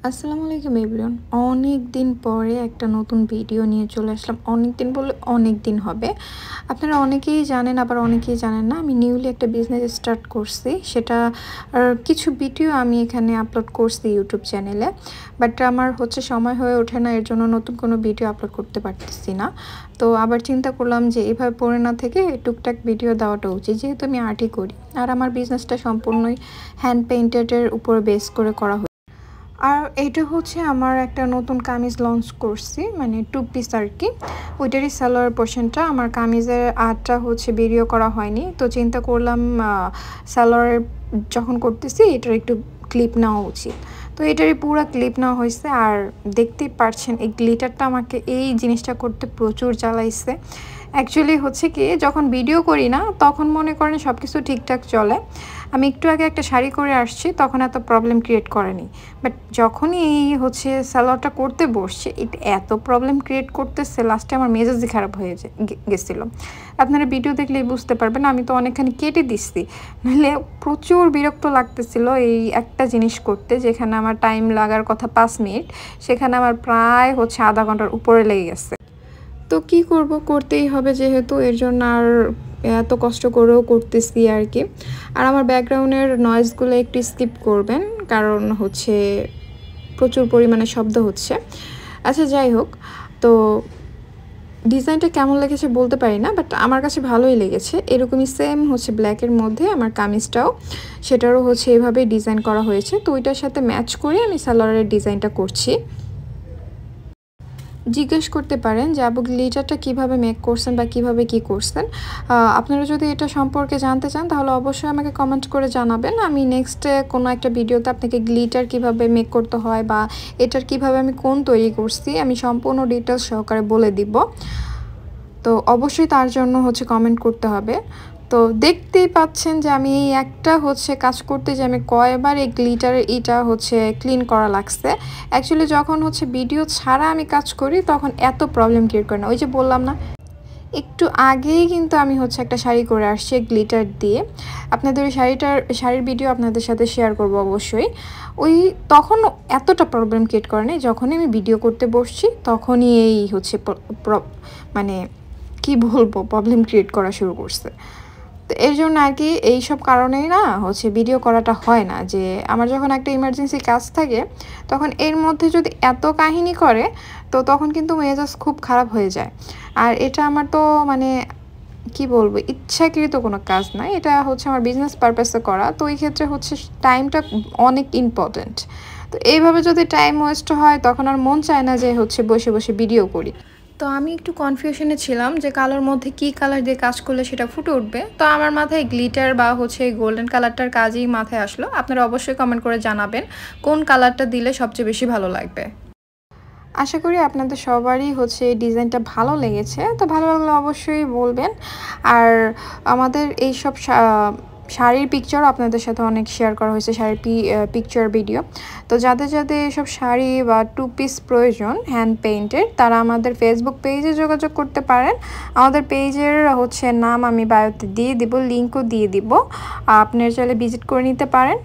আসসালামু আলাইকুম এভরিওয়ান। অনেক দিন পরে একটা নতুন ভিডিও নিয়ে চলে আসলাম। অনেক দিন বললে অনেক দিন হবে। আপনারা অনেকেই জানেন, আবার অনেকেই জানেন না। আমি নিউলি একটা বিজনেস স্টার্ট করছি। সেটা কিছু ভিডিও আমি এখানে আপলোড করছি ইউটিউব চ্যানেলে। বাট আমার সময় হয়ে ওঠে না, এর জন্য নতুন কোনো ভিডিও আপলোড করতে পারতেছি না। তো আবার চিন্তা করলাম যে এভাবে পড়ে না থেকে টুকটাক ভিডিও দেওয়াটা উচিত, যেহেতু আমি আর্টই করি। আর আমার বিজনেসটা সম্পূর্ণই হ্যান্ড পেইন্টেডের উপর বেস করে হয়। আর এটা আমার একটা নতুন কামিজ লঞ্চ করছি, মানে 2 পিস আর কি। ওইটারই সালোয়ার পোর্শনটা, আমার কামিজের আর্টটা ভিডিও করা হয়নি। তো চিন্তা করলাম সালোয়ার যখন করতেছি এটার একটু ক্লিপ নেওয়া উচিত। তো এটারই পুরো ক্লিপ নেওয়া হয়েছে। আর দেখতেই পারছেন এই গ্লিটারটা আমাকে এই জিনিসটা করতে প্রচুর জ্বালাইছে। অ্যাকচুয়ালি কি, যখন ভিডিও করি না তখন মনে করেন সব কিছু ঠিকঠাক চলে। আমি একটু আগে একটা শাড়ি করে আসছি, তখন এত প্রবলেম ক্রিয়েট করেনি। বাট যখনই এই সালোয়ারটা করতে বসছে, এটা এত প্রবলেম ক্রিয়েট করতেছে, লাস্টে আমার মেজাজই খারাপ হয়ে গেছিলো। আপনারা ভিডিও দেখলেই বুঝতে পারবেন, আমি তো অনেকখানি কেটে দিচ্ছি। নাহলে প্রচুর বিরক্ত লাগতেছিল এই একটা জিনিস করতে, যেখানে আমার টাইম লাগার কথা 5 মিনিট, সেখানে আমার প্রায় আধা ঘন্টার উপরে লেগে গেছে। তো কি করব, করতেই হবে যেহেতু, এর জন্য আর এত কষ্ট করেও করতেছি আর কি। আর আমার ব্যাকগ্রাউন্ডের নয়েজগুলো একটু স্কিপ করবেন, কারণ প্রচুর পরিমাণে শব্দ হচ্ছে। আচ্ছা, যাই হোক। তো ডিজাইনটা কেমন লেগেছে বলতে পারি না, বাট আমার কাছে ভালোই লেগেছে। এরকমই সেম ব্ল্যাকের মধ্যে আমার কামিজটাও, সেটারও এভাবে ডিজাইন করা হয়েছে। তো ওইটার সাথে ম্যাচ করে আমি সালোয়ারের ডিজাইনটা করছি। জিজ্ঞেস করতে পারেন যে আপু গ্লিটারটা কীভাবে মেক করছেন বা কীভাবে কী করছেন। আপনারা যদি এটা সম্পর্কে জানতে চান তাহলে অবশ্যই আমাকে কমেন্ট করে জানাবেন। আমি নেক্সটে কোনো একটা ভিডিওতে আপনাকে গ্লিটার কীভাবে মেক করতে হয় বা এটার কীভাবে আমি কোন তৈরি করছি আমি সম্পূর্ণ ডিটেলস সহকারে বলে দিব। তো অবশ্যই তার জন্য কমেন্ট করতে হবে। তো দেখতেই পাচ্ছেন যে আমি এই একটা কাজ করতে যে আমি কয়বার এই গ্লিটারের এটা ক্লিন করা লাগছে। অ্যাকচুয়ালি যখন ভিডিও ছাড়া আমি কাজ করি তখন এত প্রবলেম ক্রিয়েট করে না। ওই যে বললাম না, একটু আগেই কিন্তু আমি একটা শাড়ি করে আসছি গ্লিটার দিয়ে। আপনাদের ওই শাড়ির ভিডিও আপনাদের সাথে শেয়ার করব অবশ্যই। তখন এতটা প্রবলেম ক্রিয়েট করে নাই, যখনই আমি ভিডিও করতে বসছি তখনই এই মানে কি বলবো, প্রবলেম ক্রিয়েট করা শুরু করছে। তো এর জন্য আর কি এইসব কারণেই না ভিডিও করাটা হয় না। যে আমার যখন একটা ইমার্জেন্সি কাজ থাকে তখন এর মধ্যে যদি এত কাহিনী করে, তো তখন কিন্তু মেজাজ খুব খারাপ হয়ে যায়। আর এটা আমার তো কি বলবো, ইচ্ছাকৃত কোনো কাজ না, এটা আমার বিজনেস পারপাসে করা। তো এই ক্ষেত্রে টাইমটা অনেক ইম্পর্টেন্ট। তো এইভাবে যদি টাইম ওয়েস্ট হয় তখন আর মন চায় না যে বসে বসে ভিডিও করি। তো আমি একটু কনফিউশনে ছিলাম যে কালোর মধ্যে কি কালার দিয়ে কাজ করলে সেটা ফুটে উঠবে। তো আমার মাথায় গ্লিটার বা গোল্ডেন কালারটার কাজই মাথায় আসলো। আপনারা অবশ্যই কমেন্ট করে জানাবেন কোন কালারটা দিলে সবচেয়ে বেশি ভালো লাগবে। আশা করি আপনাদের সবারই এই ডিজাইনটা ভালো লেগেছে। তো ভালো লাগলে অবশ্যই বলবেন। আর আমাদের এইসব শাড়ির পিকচারও আপনাদের সাথে অনেক শেয়ার করা হয়েছে, শাড়ির পিকচার ভিডিও। তো যাদের যাদের এসব শাড়ি বা 2 পিস প্রয়োজন হ্যান্ড পেইন্টের, তারা আমাদের ফেসবুক পেজে যোগাযোগ করতে পারেন। আমাদের পেজের নাম আমি বায়োতে দিয়ে দিব, লিঙ্কও দিয়ে দিব, আপনারা চাইলে ভিজিট করে নিতে পারেন।